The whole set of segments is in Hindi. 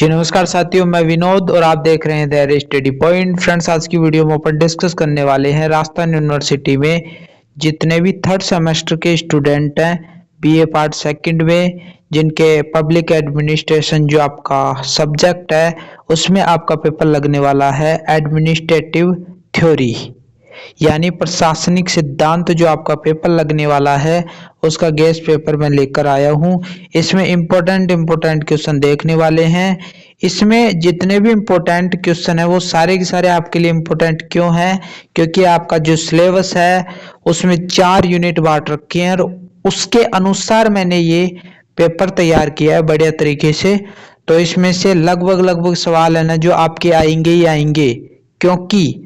जी नमस्कार साथियों, मैं विनोद और आप देख रहे हैं द स्टडी पॉइंट। फ्रेंड्स, आज की वीडियो में अपन डिस्कस करने वाले हैं राजस्थान यूनिवर्सिटी में जितने भी थर्ड सेमेस्टर के स्टूडेंट हैं बीए पार्ट सेकंड में, जिनके पब्लिक एडमिनिस्ट्रेशन जो आपका सब्जेक्ट है उसमें आपका पेपर लगने वाला है एडमिनिस्ट्रेटिव थ्योरी यानी प्रशासनिक सिद्धांत। जो आपका पेपर लगने वाला है उसका गेस्ट पेपर मैं लेकर आया हूं। इसमें इम्पोर्टेंट क्वेश्चन देखने वाले हैं। इसमें जितने भी इम्पोर्टेंट क्वेश्चन है वो सारे के सारे आपके लिए इम्पोर्टेंट क्यों हैं? क्योंकि आपका जो सिलेबस है उसमें 4 यूनिट बांट रखी हैं और उसके अनुसार मैंने ये पेपर तैयार किया है बढ़िया तरीके से। तो इसमें से लगभग सवाल है ना जो आपके आएंगे ही आएंगे, क्योंकि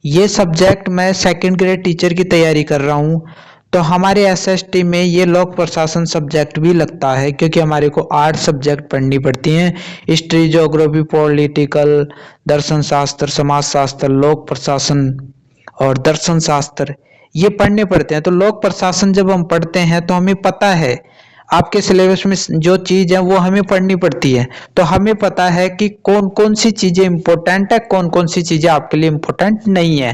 ये सब्जेक्ट मैं सेकंड ग्रेड टीचर की तैयारी कर रहा हूँ। तो हमारे एसएसटी में ये लोक प्रशासन सब्जेक्ट भी लगता है, क्योंकि हमारे को 8 सब्जेक्ट पढ़नी पड़ती हैं। हिस्ट्री, ज्योग्राफी, पॉलिटिकल, दर्शन शास्त्र, समाज शास्त्र, लोक प्रशासन और दर्शन शास्त्र ये पढ़ने पड़ते हैं। तो लोक प्रशासन जब हम पढ़ते हैं तो हमें पता है आपके सिलेबस में जो चीज है वो हमें पढ़नी पड़ती है। तो हमें पता है कि कौन कौन सी चीजें इंपॉर्टेंट है, कौन कौन सी चीजें आपके लिए इंपॉर्टेंट नहीं है।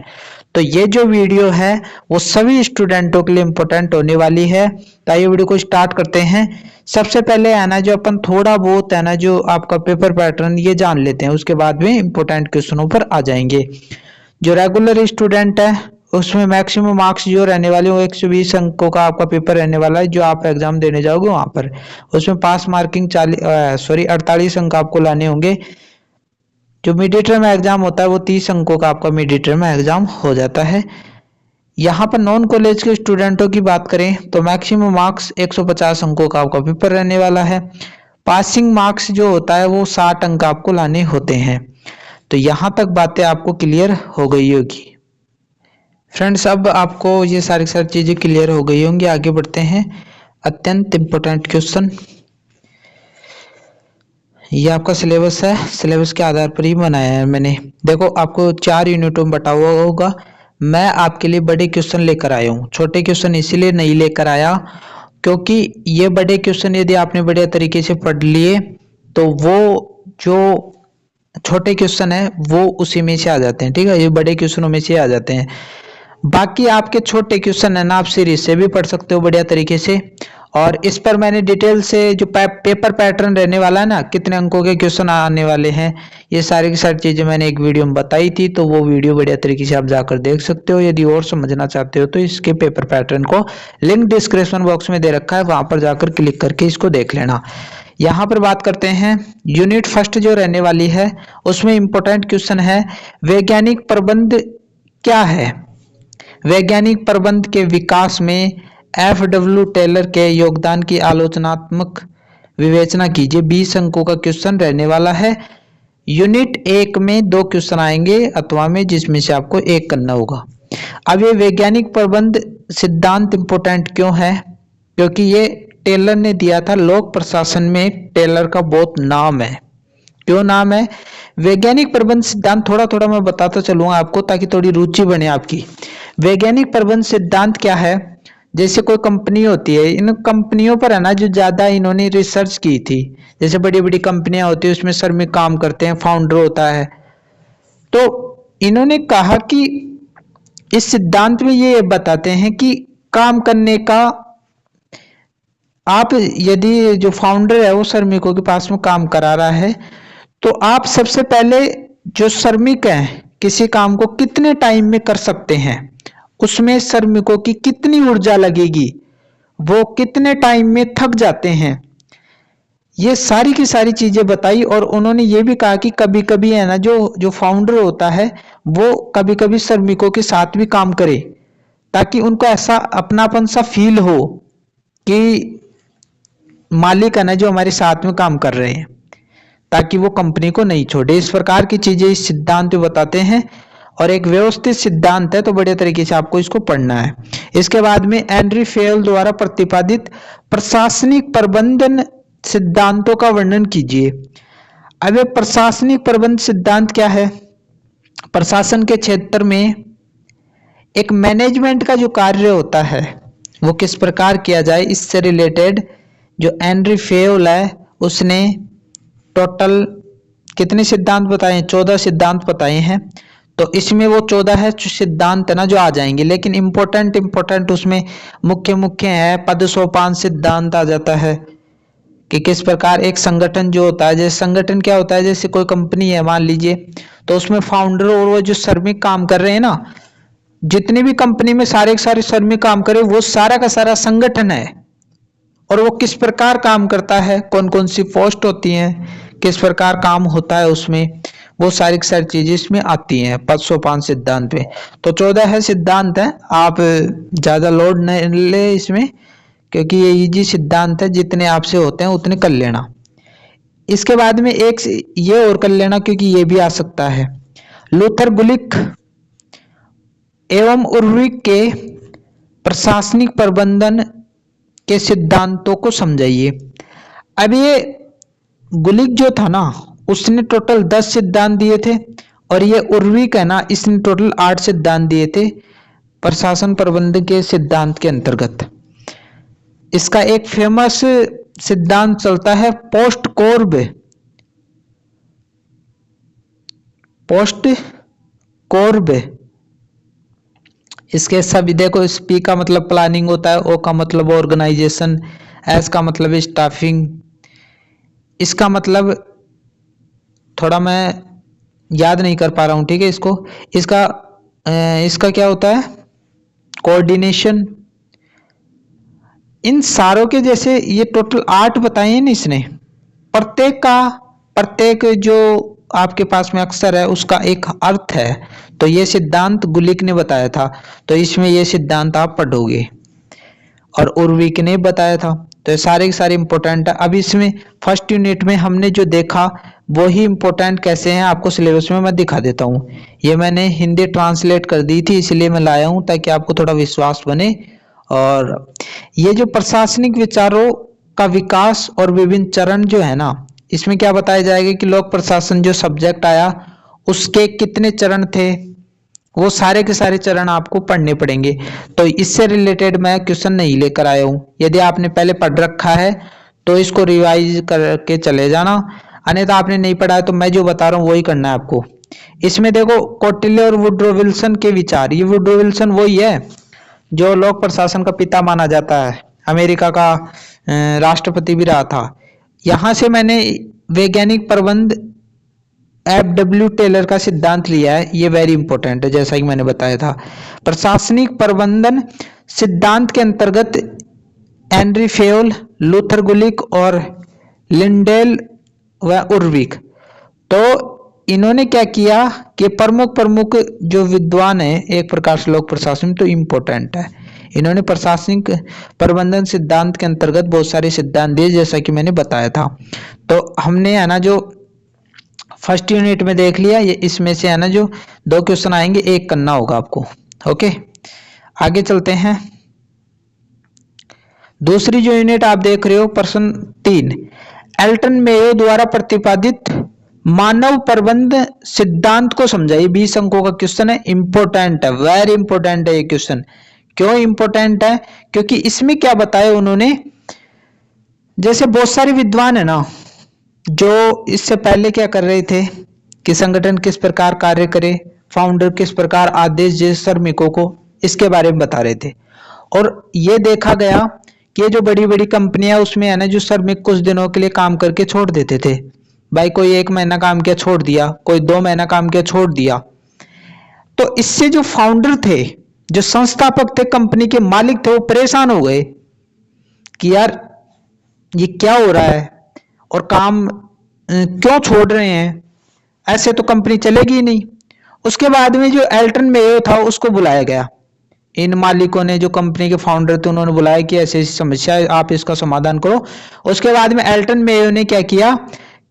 तो ये जो वीडियो है वो सभी स्टूडेंटों के लिए इंपॉर्टेंट होने वाली है। तो ये वीडियो को स्टार्ट करते हैं। सबसे पहले है ना जो अपन थोड़ा बहुत है ना जो आपका पेपर पैटर्न ये जान लेते हैं, उसके बाद में इंपॉर्टेंट क्वेश्चनों पर आ जाएंगे। जो रेगुलर स्टूडेंट है उसमें मैक्सिमम मार्क्स जो रहने वाले वो 120 अंकों का आपका पेपर रहने वाला है। जो आप एग्जाम देने जाओगे वहां पर उसमें पास मार्किंग 48 अंक आपको लाने होंगे। जो मिड टर्म एग्जाम होता है वो 30 अंकों का आपका मिड टर्म एग्जाम हो जाता है। यहाँ पर नॉन कॉलेज के स्टूडेंटों की बात करें तो मैक्सिमम मार्क्स 150 अंकों का आपका पेपर रहने वाला है। पासिंग मार्क्स जो होता है वो 60 अंक आपको लाने होते हैं। तो यहाँ तक बातें आपको क्लियर हो गई होगी। फ्रेंड्स, अब आपको ये सारी चीजें क्लियर हो गई होंगी। आगे बढ़ते हैं। अत्यंत इंपॉर्टेंट क्वेश्चन, ये आपका सिलेबस है। सिलेबस के आधार पर ही बनाया है मैंने। देखो, आपको 4 यूनिटों में बटा हुआ होगा। मैं आपके लिए बड़े क्वेश्चन लेकर आया हूँ। छोटे क्वेश्चन इसीलिए नहीं लेकर आया क्योंकि ये बड़े क्वेश्चन यदि आपने बढ़िया तरीके से पढ़ लिए तो वो जो छोटे क्वेश्चन है वो उसी में से आ जाते हैं। ठीक है, ये बड़े क्वेश्चनों में से आ जाते हैं। बाकी आपके छोटे क्वेश्चन है ना आप सीरीज से भी पढ़ सकते हो बढ़िया तरीके से। और इस पर मैंने डिटेल से जो पेपर पैटर्न रहने वाला है ना, कितने अंकों के क्वेश्चन आने वाले हैं, ये सारी की सारी चीजें मैंने एक वीडियो में बताई थी। तो वो वीडियो बढ़िया तरीके से आप जाकर देख सकते हो। यदि और समझना चाहते हो तो इसके पेपर पैटर्न को लिंक डिस्क्रिप्शन बॉक्स में दे रखा है, वहां पर जाकर क्लिक करके इसको देख लेना। यहाँ पर बात करते हैं यूनिट फर्स्ट जो रहने वाली है उसमें इंपॉर्टेंट क्वेश्चन है वैज्ञानिक प्रबंध क्या है। वैज्ञानिक प्रबंध के विकास में एफ.डब्ल्यू. टेलर के योगदान की आलोचनात्मक विवेचना कीजिए। 20 अंकों का क्वेश्चन रहने वाला है। यूनिट 1 में 2 क्वेश्चन आएंगे अथवा में, जिसमें से आपको एक करना होगा। अब ये वैज्ञानिक प्रबंध सिद्धांत इंपोर्टेंट क्यों है? क्योंकि ये टेलर ने दिया था। लोक प्रशासन में टेलर का बहुत नाम है। क्यों नाम है? वैज्ञानिक प्रबंध सिद्धांत थोड़ा थोड़ा मैं बताता चलूंगा आपको ताकि थोड़ी रुचि बने आपकी। वैज्ञानिक प्रबंध सिद्धांत क्या है? जैसे कोई कंपनी होती है, इन कंपनियों पर है ना जो ज्यादा इन्होंने रिसर्च की थी, जैसे बड़ी बड़ी कंपनियां होती है उसमें सर में काम करते हैं, फाउंडर होता है। तो इन्होंने कहा कि इस सिद्धांत में ये बताते हैं कि काम करने का, आप यदि जो फाउंडर है वो श्रमिकों के पास में काम करा रहा है तो आप सबसे पहले जो श्रमिक हैं किसी काम को कितने टाइम में कर सकते हैं, उसमें श्रमिकों की कितनी ऊर्जा लगेगी, वो कितने टाइम में थक जाते हैं, ये सारी की सारी चीजें बताई। और उन्होंने ये भी कहा कि कभी कभी है ना जो फाउंडर होता है वो कभी कभी श्रमिकों के साथ भी काम करे ताकि उनको ऐसा अपनापन सा फील हो कि मालिक है ना जो हमारे साथ में काम कर रहे हैं, ताकि वो कंपनी को नहीं छोड़े। इस प्रकार की चीजें इस सिद्धांत में बताते हैं और एक व्यवस्थित सिद्धांत है, तो बढ़िया तरीके से आपको इसको पढ़ना है। इसके बाद में एंड्री फेल द्वारा प्रतिपादित प्रशासनिक प्रबंधन सिद्धांतों का वर्णन कीजिए। अब प्रशासनिक प्रबंध सिद्धांत क्या है? प्रशासन के क्षेत्र में एक मैनेजमेंट का जो कार्य होता है वो किस प्रकार किया जाए, इससे रिलेटेड जो एंड्री फेल है उसने टोटल कितने सिद्धांत बताए? 14 सिद्धांत बताए हैं। तो इसमें वो 14 है सिद्धांत है ना जो आ जाएंगे, लेकिन इंपॉर्टेंट उसमें मुख्य मुख्य है। पद सोपान सिद्धांत आ जाता है कि किस प्रकार एक संगठन जो होता है, जैसे संगठन क्या होता है, जैसे कोई कंपनी है मान लीजिए, तो उसमें फाउंडर और वो जो श्रमिक काम कर रहे हैं ना, जितने भी कंपनी में सारे के सारे श्रमिक काम करे, वो सारा का सारा संगठन है। और वो किस प्रकार काम करता है, कौन कौन सी पोस्ट होती हैं, किस प्रकार काम होता है उसमें, वो सारी की सारी चीजें इसमें आती हैं पद सोपान सिद्धांत में। तो 14 है सिद्धांत है, आप ज्यादा लोड नहीं ले इसमें, क्योंकि ये इजी सिद्धांत है, जितने आपसे होते हैं उतने कर लेना। इसके बाद में एक ये और कर लेना, क्योंकि ये भी आ सकता है। लूथर गुलिक एवं उर्विक के प्रशासनिक प्रबंधन के सिद्धांतों को समझाइए। अब ये गुलिक जो था ना, उसने टोटल 10 सिद्धांत दिए थे, और ये उर्विक है ना, इसने टोटल 8 सिद्धांत दिए थे प्रशासन प्रबंधन के सिद्धांत के अंतर्गत। इसका एक फेमस सिद्धांत चलता है पोस्ट कोर्ब। इसके सभी देखो, इस पी का मतलब प्लानिंग होता है, ओ का मतलब ऑर्गेनाइजेशन, एस का मतलब स्टाफिंग, इसका मतलब थोड़ा मैं याद नहीं कर पा रहा हूं, ठीक है इसको, इसका क्या होता है, कोऑर्डिनेशन। इन सारों के जैसे ये टोटल 8 बताए हैं ना इसने, प्रत्येक जो आपके पास में अक्षर है उसका एक अर्थ है। तो ये सिद्धांत गुलिक ने बताया था, तो इसमें ये सिद्धांत आप पढ़ोगे, और उर्विक ने बताया था। तो ये सारे के सारे इंपॉर्टेंट है। अब इसमें फर्स्ट यूनिट में हमने जो देखा वो ही इंपॉर्टेंट कैसे हैं आपको सिलेबस में मैं दिखा देता हूँ। ये मैंने हिंदी ट्रांसलेट कर दी थी, इसलिए मैं लाया हूँ ताकि आपको थोड़ा विश्वास बने। और ये जो प्रशासनिक विचारों का विकास और विभिन्न चरण जो है ना, इसमें क्या बताया जाएगा कि लोक प्रशासन जो सब्जेक्ट आया उसके कितने चरण थे, वो सारे के सारे चरण आपको पढ़ने पड़ेंगे। तो इससे रिलेटेड मैं क्वेश्चन नहीं लेकर आया हूं। यदि आपने पहले पढ़ रखा है तो इसको रिवाइज करके चले जाना, अन्यथा आपने नहीं पढ़ा है तो मैं जो बता रहा हूँ वही करना है आपको। इसमें देखो कौटिल्य और वुड्रो विल्सन के विचार, ये वुड्रो विल्सन वही है जो लोक प्रशासन का पिता माना जाता है, अमेरिका का राष्ट्रपति भी रहा था। यहां से मैंने वैज्ञानिक प्रबंध FW टेलर का सिद्धांत लिया है, ये वेरी इंपॉर्टेंट है जैसा कि मैंने बताया था। प्रशासनिक प्रबंधन सिद्धांत के अंतर्गत एनरी फेयोल, लूथर गुलिक और लिंडेल व उर्विक, तो इन्होंने क्या किया कि प्रमुख जो विद्वान है, एक प्रकार से लोक प्रशासन तो इंपॉर्टेंट है, इन्होंने प्रशासनिक प्रबंधन सिद्धांत के अंतर्गत बहुत सारे सिद्धांत दिए जैसा कि मैंने बताया था। तो हमने है ना जो फर्स्ट यूनिट में देख लिया, ये इसमें से है ना जो 2 क्वेश्चन आएंगे, एक करना होगा आपको। ओके, आगे चलते हैं। दूसरी जो यूनिट आप देख रहे हो प्रश्न 3, एल्टन मेयो द्वारा प्रतिपादित मानव प्रबंध सिद्धांत को समझाइए। 20 अंकों का क्वेश्चन है, इंपॉर्टेंट है, वेरी इंपॉर्टेंट है ये क्वेश्चन। क्यों इंपॉर्टेंट है? क्योंकि इसमें क्या बताया उन्होंने, जैसे बहुत सारे विद्वान है ना जो इससे पहले क्या कर रहे थे कि संगठन किस प्रकार कार्य करे, फाउंडर किस प्रकार आदेश दे श्रमिकों को, इसके बारे में बता रहे थे। और ये देखा गया कि ये जो बड़ी बड़ी कंपनियां उसमें है ना जो श्रमिक कुछ दिनों के लिए काम करके छोड़ देते थे, भाई कोई 1 महीना काम किया छोड़ दिया, कोई 2 महीना काम किया छोड़ दिया। तो इससे जो फाउंडर थे, जो संस्थापक थे, कंपनी के मालिक थे, वो परेशान हो गए कि यार ये क्या हो रहा है और काम क्यों छोड़ रहे हैं, ऐसे तो कंपनी चलेगी ही नहीं। उसके बाद में जो एल्टन मेयो था उसको बुलाया गया, इन मालिकों ने, जो कंपनी के फाउंडर थे उन्होंने बुलाया कि ऐसी ऐसी समस्या है, आप इसका समाधान करो। उसके बाद में एल्टन मेयो ने क्या किया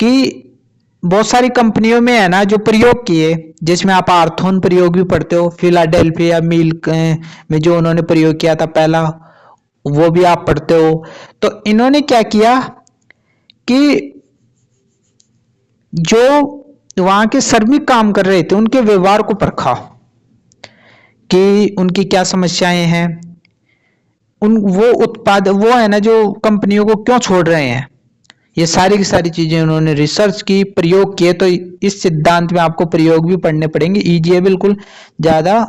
कि बहुत सारी कंपनियों में है ना जो प्रयोग किए, जिसमें आप आर्थोन प्रयोग भी पढ़ते हो, फिलाडेल्फिया मिल में जो उन्होंने प्रयोग किया था पहला, वो भी आप पढ़ते हो। तो इन्होंने क्या किया कि जो वहां के श्रमिक काम कर रहे थे उनके व्यवहार को परखा कि उनकी क्या समस्याएं हैं, वो है ना जो कंपनियों को क्यों छोड़ रहे हैं, ये सारी की सारी चीजें उन्होंने रिसर्च की, प्रयोग किए। तो इस सिद्धांत में आपको प्रयोग भी पढ़ने पड़ेंगे। इजी है बिल्कुल, ज्यादा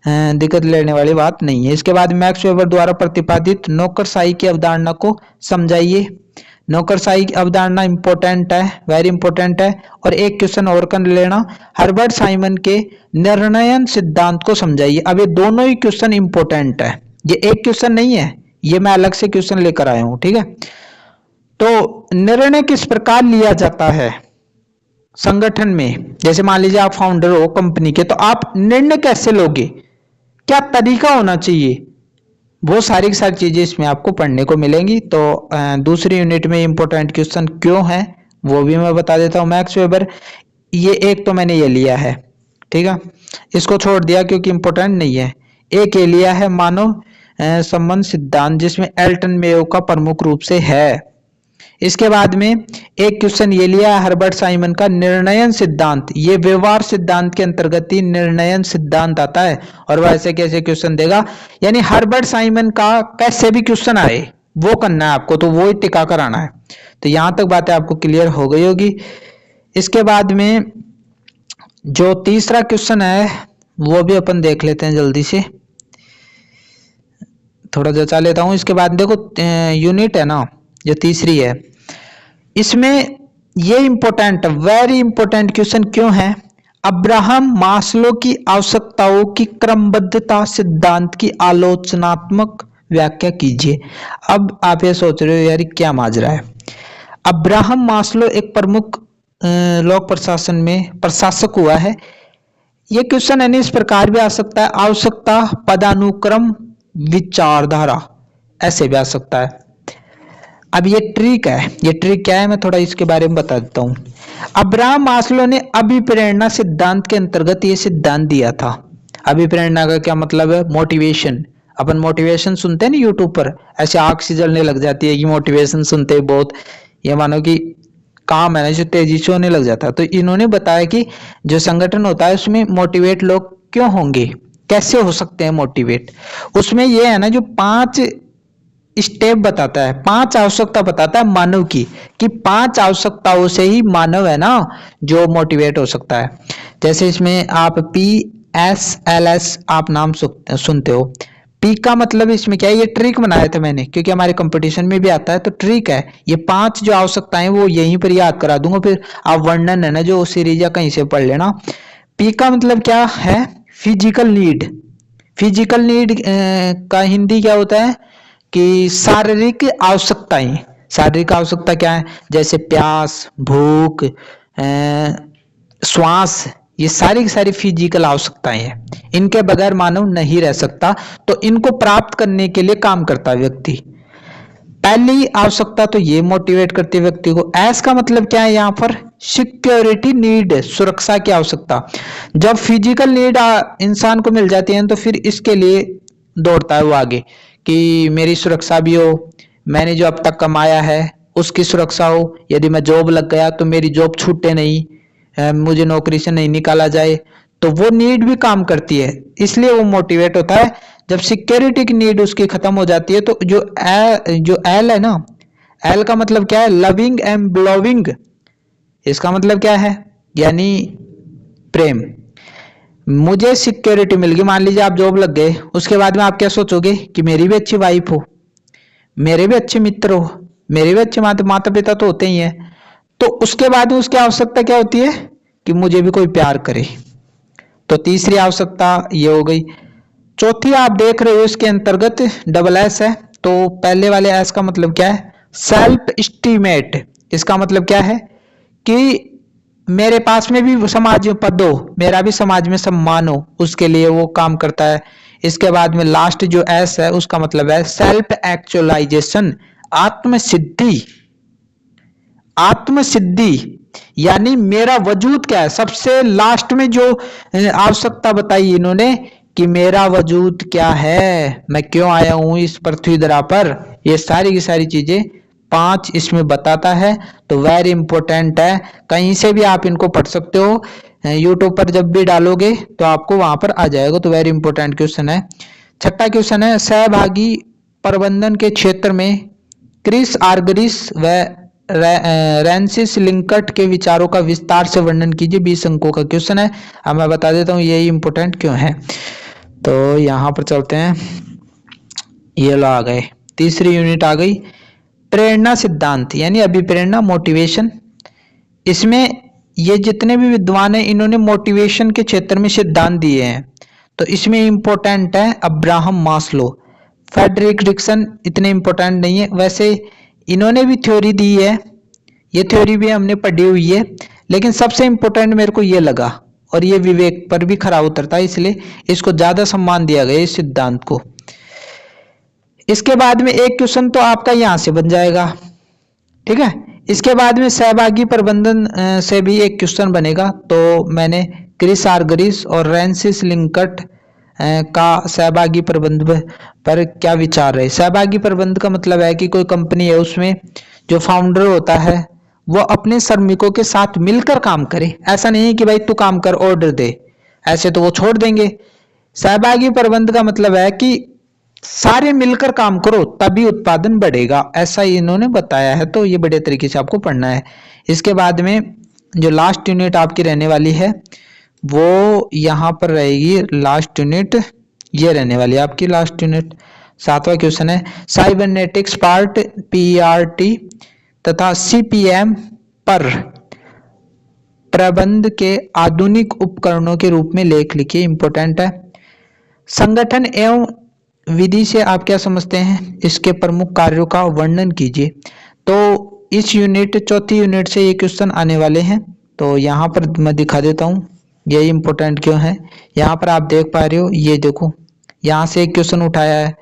दिक्कत लेने वाली बात नहीं है। इसके बाद मैक्स वेबर द्वारा प्रतिपादित नौकरशाही की अवधारणा को समझाइए। नौकरशाही की अवधारणा इंपॉर्टेंट है, वेरी इंपॉर्टेंट है। और एक क्वेश्चन और कर लेना, हर्बर्ट साइमन के निर्णयन सिद्धांत को समझाइए। अब ये दोनों ही क्वेश्चन इंपॉर्टेंट है, ये एक क्वेश्चन नहीं है, ये मैं अलग से क्वेश्चन लेकर आया हूं, ठीक है। तो निर्णय किस प्रकार लिया जाता है संगठन में, जैसे मान लीजिए आप फाउंडर हो कंपनी के, तो आप निर्णय कैसे लोगे, क्या तरीका होना चाहिए, वो सारी की सारी चीजें इसमें आपको पढ़ने को मिलेंगी। तो दूसरी यूनिट में इंपॉर्टेंट क्वेश्चन क्यों है वो भी मैं बता देता हूं। मैक्स वेबर, ये एक तो मैंने ये लिया है, ठीक है, इसको छोड़ दिया क्योंकि इंपॉर्टेंट नहीं है। एक ये लिया है मानव संबंध सिद्धांत, जिसमें एल्टन मेयो का प्रमुख रूप से है। इसके बाद में एक क्वेश्चन ये लिया हर्बर्ट साइमन का निर्णयन सिद्धांत, ये व्यवहार सिद्धांत के अंतर्गत ही निर्णयन सिद्धांत आता है। और वैसे कैसे क्वेश्चन देगा, यानी हर्बर्ट साइमन का कैसे भी क्वेश्चन आए वो करना है आपको, तो वो ही टिका कर आना है। तो यहां तक बातें आपको क्लियर हो गई होगी। इसके बाद में जो तीसरा क्वेश्चन है वो भी अपन देख लेते हैं जल्दी से, थोड़ा जचा लेता हूं। इसके बाद देखो यूनिट है ना जो तीसरी है, इसमें ये इंपॉर्टेंट, वेरी इंपॉर्टेंट क्वेश्चन क्यों है, अब्राहम मास्लो की आवश्यकताओं की क्रमबद्धता सिद्धांत की आलोचनात्मक व्याख्या कीजिए। अब आप ये सोच रहे हो यार क्या माजरा है। अब्राहम मास्लो एक प्रमुख लोक प्रशासन में प्रशासक हुआ है। ये क्वेश्चन है इस प्रकार भी आ सकता है, आवश्यकता पदानुक्रम विचारधारा, ऐसे भी आ सकता है। अब ये ट्रिक है, ये ट्रिक क्या है मैं थोड़ा इसके बारे में बता देता हूं। अब्राहम मास्लो ने अभिप्रेरणा सिद्धांत के अंतर्गत ये सिद्धांत दिया था। अभिप्रेरणा का क्या मतलब है, मोटिवेशन। अपन मोटिवेशन सुनते हैं ना यूट्यूब पर, ऐसे आंख सी जलने लग जाती है कि मोटिवेशन सुनते बहुत, ये मानो कि काम है ना जो तेजी से होने लग जाता है। तो इन्होंने बताया कि जो संगठन होता है उसमें मोटिवेट लोग क्यों होंगे, कैसे हो सकते हैं मोटिवेट। उसमें ये है ना जो 5 स्टेप बताता है, 5 आवश्यकता बताता है मानव की, कि 5 आवश्यकताओं से ही मानव है ना जो मोटिवेट हो सकता है। जैसे इसमें आप PSLS आप नाम सुनते हो। पी का मतलब इसमें क्या है, ये ट्रिक बनाया था मैंने क्योंकि हमारे कंपटीशन में भी आता है, तो ट्रिक है। ये 5 जो आवश्यकताएं वो यहीं पर याद करा दूंगा, फिर आप वर्णन है ना जो सीरीज या कहीं से पढ़ लेना। पी का मतलब क्या है, फिजिकल नीड। फिजिकल नीड का हिंदी क्या होता है कि शारीरिक आवश्यकताएं। शारीरिक आवश्यकता क्या है, जैसे प्यास, भूख, श्वास, ये सारी की सारी फिजिकल आवश्यकताएं हैं, इनके बगैर मानव नहीं रह सकता। तो इनको प्राप्त करने के लिए काम करता है व्यक्ति। पहली आवश्यकता तो ये मोटिवेट करती है व्यक्ति को। एस का मतलब क्या है यहाँ पर, सिक्योरिटी नीड, सुरक्षा की आवश्यकता। जब फिजिकल नीड इंसान को मिल जाती है तो फिर इसके लिए दौड़ता है वो आगे, कि मेरी सुरक्षा भी हो, मैंने जो अब तक कमाया है उसकी सुरक्षा हो, यदि मैं जॉब लग गया तो मेरी जॉब छूटे नहीं, मुझे नौकरी से नहीं निकाला जाए, तो वो नीड भी काम करती है, इसलिए वो मोटिवेट होता है। जब सिक्योरिटी की नीड उसकी खत्म हो जाती है तो जो एल है ना, एल का मतलब क्या है, लविंग एंड ब्लोविंग। इसका मतलब क्या है, यानी प्रेम। मुझे सिक्योरिटी मिल गई, मान लीजिए आप जॉब लग गए, उसके बाद में आप क्या सोचोगे कि मेरी भी अच्छी वाइफ हो, मेरे भी अच्छे मित्र हो, मेरे भी अच्छे माता पिता तो होते ही हैं। तो उसके बाद में उसकी आवश्यकता क्या होती है कि मुझे भी कोई प्यार करे। तो तीसरी आवश्यकता ये हो गई। चौथी आप देख रहे हो इसके अंतर्गत डबल एस है, तो पहले वाले एस का मतलब क्या है, सेल्फ एस्टीमेट। इसका मतलब क्या है कि मेरे पास में भी समाज में पद हो, मेरा भी समाज में सम्मान हो, उसके लिए वो काम करता है। इसके बाद में लास्ट जो एस है उसका मतलब है सेल्फ एक्चुअलाइजेशन, आत्मसिद्धि। आत्मसिद्धि यानी मेरा वजूद क्या है, सबसे लास्ट में जो आवश्यकता बताई इन्होंने कि मेरा वजूद क्या है, मैं क्यों आया हूं इस पृथ्वी धरा पर, ये सारी की सारी चीजें 5 इसमें बताता है। तो वेरी इंपॉर्टेंट है, कहीं से भी आप इनको पढ़ सकते हो, यूट्यूब पर जब भी डालोगे तो आपको वहां पर आ जाएगा। तो वेरी इंपॉर्टेंट क्वेश्चन है। छठा क्वेश्चन है, सहभागी प्रबंधन के क्षेत्र में क्रिस आर्गरिस व फ्रांसिस लिंकट के विचारों का विस्तार से वर्णन कीजिए। 20 अंकों का क्वेश्चन है। अब मैं बता देता हूँ यही इंपॉर्टेंट क्यों है। तो यहाँ पर चलते हैं, ये लो आ गए, तीसरी यूनिट आ गई, प्रेरणा सिद्धांत यानी अभिप्रेरणा, मोटिवेशन। इसमें ये जितने भी विद्वान हैं इन्होंने मोटिवेशन के क्षेत्र में सिद्धांत दिए हैं। तो इसमें इंपॉर्टेंट है अब्राहम मास्लो, फ्रेडरिक डिक्सन इतने इंपॉर्टेंट नहीं है। वैसे इन्होंने भी थ्योरी दी है, ये थ्योरी भी हमने पढ़ी हुई है, लेकिन सबसे इंपॉर्टेंट मेरे को ये लगा और ये विवेक पर भी खरा उतरता है, इसलिए इसको ज्यादा सम्मान दिया गया इस सिद्धांत को। इसके बाद में एक क्वेश्चन तो आपका यहां से बन जाएगा, ठीक है। इसके बाद में सहभागी प्रबंधन से भी एक क्वेश्चन बनेगा। तो मैंने क्रिस आर्गरिस और फ्रांसिस लिंकट का सहभागी प्रबंध पर क्या विचार है। सहभागी प्रबंध का मतलब है कि कोई कंपनी है, उसमें जो फाउंडर होता है वो अपने श्रमिकों के साथ मिलकर काम करे। ऐसा नहीं है कि भाई तू काम कर, ऑर्डर दे, ऐसे तो वो छोड़ देंगे। सहभागी प्रबंध का मतलब है कि सारे मिलकर काम करो तभी उत्पादन बढ़ेगा, ऐसा इन्होंने बताया है। तो ये बड़े तरीके से आपको पढ़ना है। इसके बाद में जो लास्ट यूनिट आपकी रहने वाली है वो यहाँ पर रहेगी, लास्ट यूनिट ये रहने वाली है आपकी लास्ट यूनिट। 7वां क्वेश्चन है, साइबरनेटिक्स पार्ट PERT तथा CPM पर प्रबंध के आधुनिक उपकरणों के रूप में लेख लिखिए। इंपॉर्टेंट है। संगठन एवं विधि से आप क्या समझते हैं, इसके प्रमुख कार्यों का वर्णन कीजिए। तो इस यूनिट, चौथी यूनिट से ये क्वेश्चन आने वाले हैं। तो यहाँ पर मैं दिखा देता हूँ ये इंपॉर्टेंट क्यों है। यहाँ पर आप देख पा रहे हो, ये देखो यहाँ से एक क्वेश्चन उठाया है,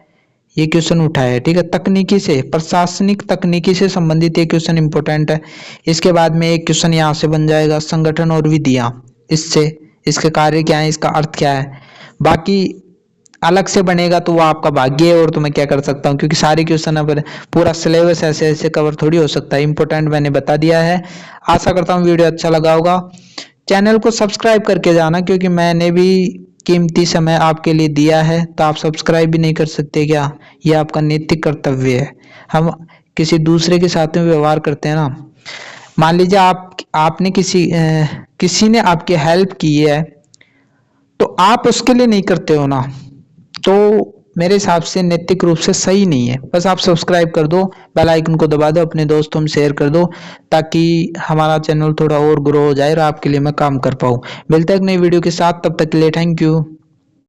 ये क्वेश्चन उठाया है, ठीक है। तकनीकी से, प्रशासनिक तकनीकी से संबंधित ये क्वेश्चन इंपॉर्टेंट है। इसके बाद में एक क्वेश्चन यहाँ से बन जाएगा, संगठन और विधियां, इससे इसके कार्य क्या है, इसका अर्थ क्या है। बाकी अलग से बनेगा तो वो आपका भाग्य है, और तो मैं क्या कर सकता हूँ, क्योंकि सारे क्वेश्चन अब पूरा सिलेबस ऐसे ऐसे कवर थोड़ी हो सकता है। इंपॉर्टेंट मैंने बता दिया है। आशा करता हूँ वीडियो अच्छा लगा होगा। चैनल को सब्सक्राइब करके जाना, क्योंकि मैंने भी कीमती समय आपके लिए दिया है, तो आप सब्सक्राइब भी नहीं कर सकते क्या? ये आपका नैतिक कर्तव्य है। हम किसी दूसरे के साथ में व्यवहार करते हैं ना, मान लीजिए आपने किसी ने आपकी हेल्प की है तो आप उसके लिए नहीं करते हो ना, तो मेरे हिसाब से नैतिक रूप से सही नहीं है। बस आप सब्सक्राइब कर दो, बेल आइकन को दबा दो, अपने दोस्तों में शेयर कर दो, ताकि हमारा चैनल थोड़ा और ग्रो हो जाए और आपके लिए मैं काम कर पाऊँ। मिलते हैं एक नई वीडियो के साथ, तब तक के लिए थैंक यू।